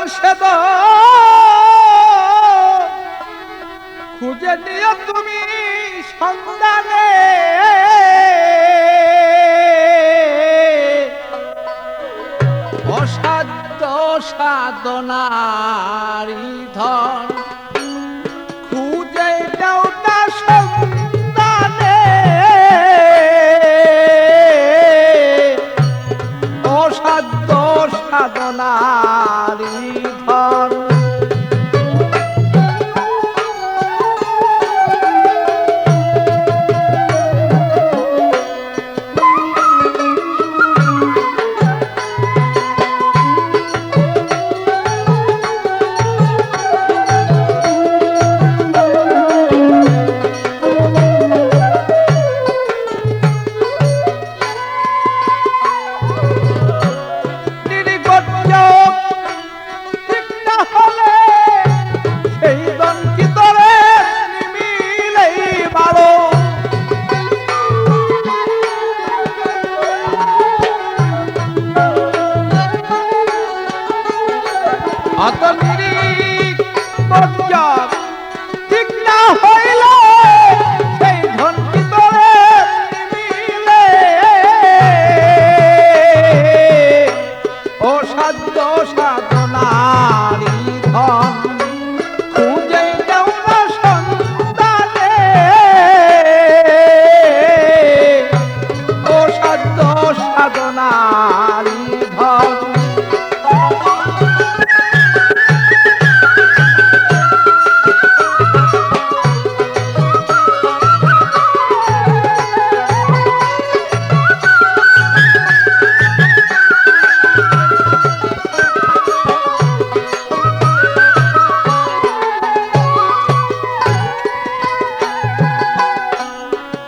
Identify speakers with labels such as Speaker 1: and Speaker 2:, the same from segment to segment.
Speaker 1: সে খুঁজে নিও তুমি সন্ধানে অসাধ্য সাধনারি ধন খুঁজে দাও না সন্ধানে অসাধ্য সাধনারি ধন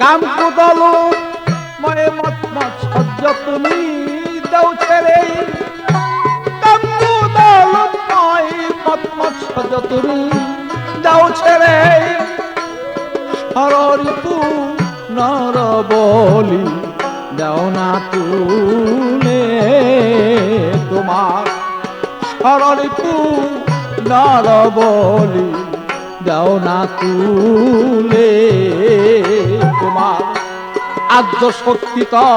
Speaker 1: কাম কুদলো ময়ে মত মত সহ্য তুমি দাও ছেড়ে কাম কুদলো ময়ে মত মত সহ্য তুমি দাও ছেড়ে সররিপু নর বলি দাও না তুলে তোমার সররিপু নর বলি দাও না তুলে তোমার আদ্য শক্তি তো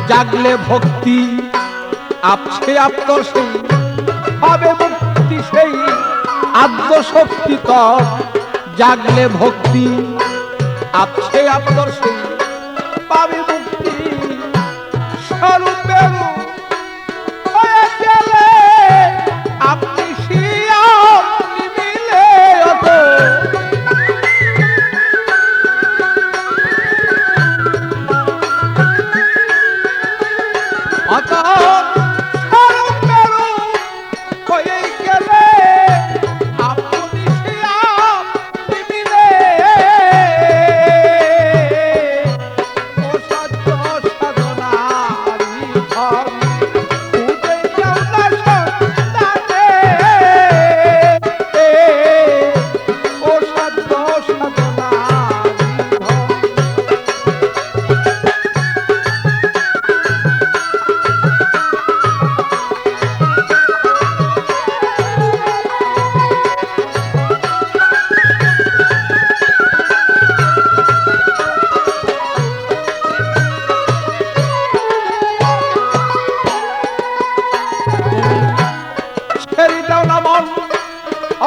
Speaker 1: জাগলে ভক্তি আপসে আপ্তর সেই হবে মুক্তি সেই আদ্য শক্তি তো জাগলে ভক্তি আপসে আপ্তর সেই পাবে মুক্তি স্বরূপের হয়ে গেলে আপনি শিয়া মিলে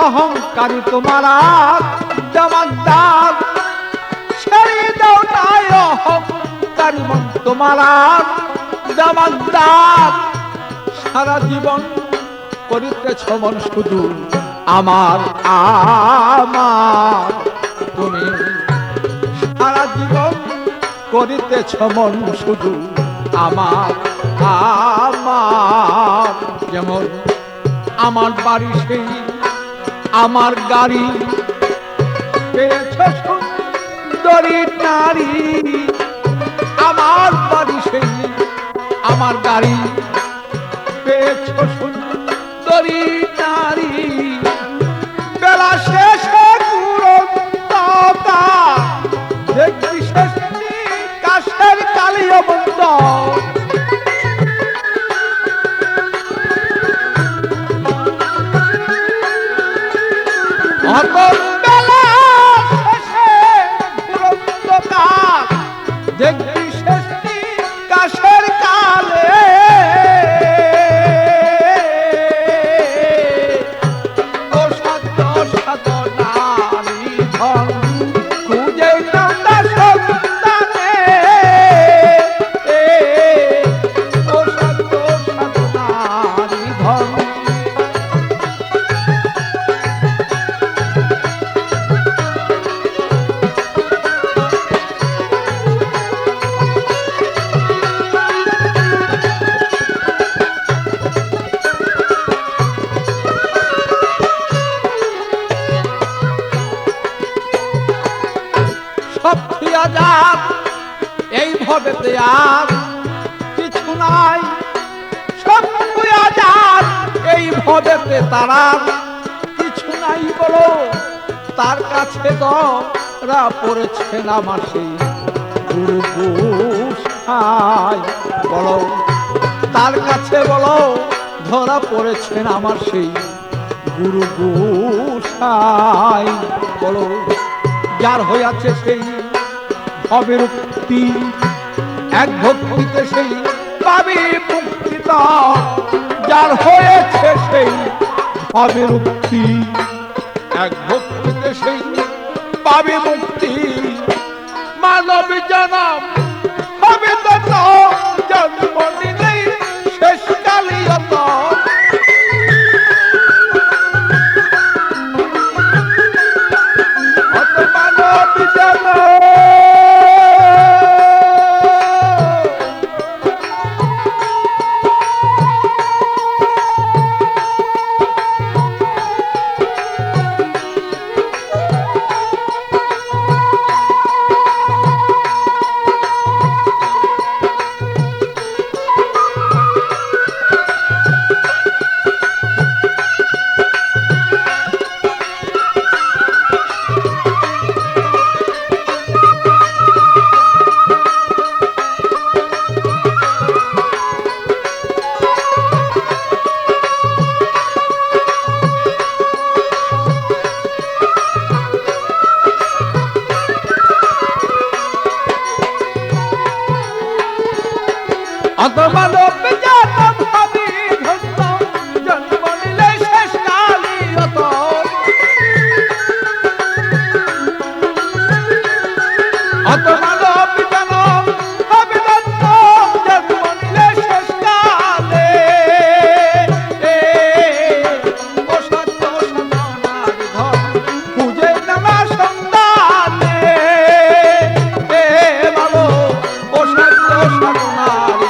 Speaker 1: অহংকারী তোমার জমাদার ছেড়ে দাও নাই অহংকারী মন তোমার জমাদার সারা জীবন করিতেছ মন শুধু আমার আমার তুমি সারা জীবন করিতেছ মন শুধু আমার আমার যেমন আমার বাড়ি সেই আমার গাড়ি পেয়েছ সুন্দরী নারী আমার বাড়ি সেই আমার গাড়ি পেয়েছ সুন্দরী নারী বেলা শেষে দেখবি শেষ কাশের কালীয় বন্ধ অত বেলা শেষে অন্ধকার দেখবি শেষটি কাশের কালে ও সাধ্য সাধনারি ধন খুঁজে নান্দা সন্তানে ও সাধ্য সাধনারি ধন এই ভবেতে আর কিছু নাই, সব আজাদ এই ভবেতে তারা কিছু নাই বলো। তার কাছে ধরা পড়েছেন আমার সেই গুরু গোসাই বলো, তার কাছে বলো ধরা পড়েছেন আমার সেই গুরু গোসাই বলো। যার হইয়াছে সেই অবিরুক্তি এক ভক্তিতে সেই পাবি মুক্তি, যার হয়েছে সেই অবিরুক্তি এক ভক্তিতে সেই পাবি মুক্তি। মানব জনম হবে তো জন্ম নিলেই শেষ কালিয়ত, মানব জনম মানব জনম হবি ধন্য জন্ম নিলে শেষ কালিয়ত, অত মানব জনম হবি ধন্য জন্ম নিলে শেষ কালে ও সত্য সাধনার ধন খুঁজে নানা সন্তানে বলো ও সত্য সাধনার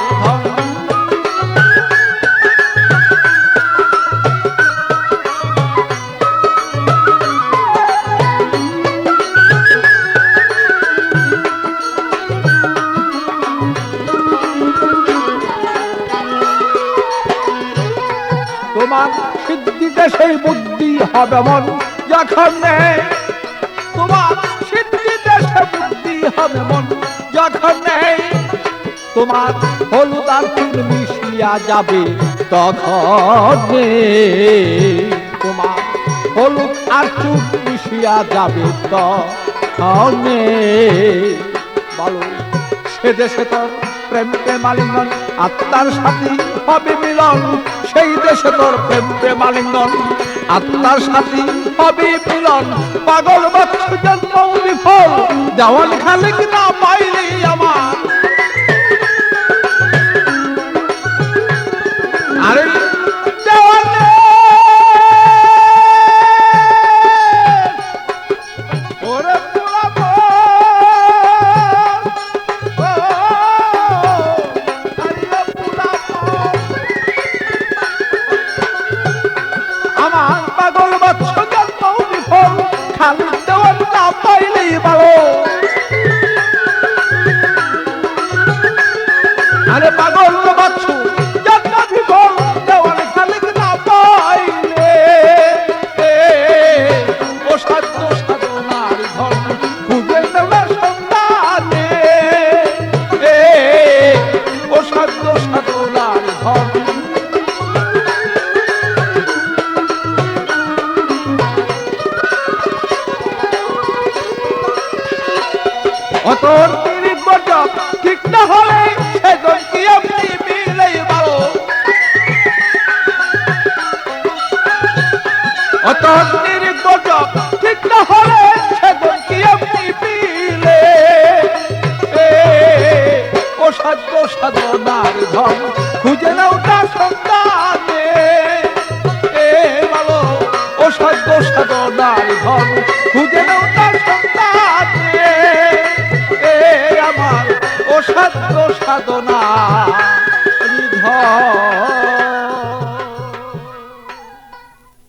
Speaker 1: তোমার সিদ্ধিতে সেই বুদ্ধি হবে মন যখন নেই, তোমার সিদ্ধিতে সেই বুদ্ধি হবে মন যখন নেই, তোমার হলুদ আর চুন মিশিয়া যাবে তখন, তোমার হলুদ আর চুন মিশিয়া যাবে তখন বলো। সে দেশে তোর প্রেম প্রেমালিঙ্গন আত্মার সাথী হবে মিলন, সেই দেশে তোর প্রেম প্রেমালিঙ্গন আত্মার সাথী হবে মিলন। পাগল বাচ্চ জন্ম বিফল দেওয়াল খালিক না পাইলি আমার, আরে দেওয়ালে ওরে পুরাবো আমার পাগল বাচ্চ জন্ম বিফল খালি দেওয়াল না পাইলেই ভালো। তোর তিরিক গজব ঠিক না হলে সেজন কি এমনি মিলেই ভালো তোর তিরিক গজব ঠিক না হলে সেজন কি এমনি মিলে ও সাধ্য সাধনার ধন খুঁজে নাও তার সন্তানে ভালো ও সাধ্য সাধনার ধন খুঁজে নাও তার সন্তানে আমার ও সাধ্য সাধনা ধন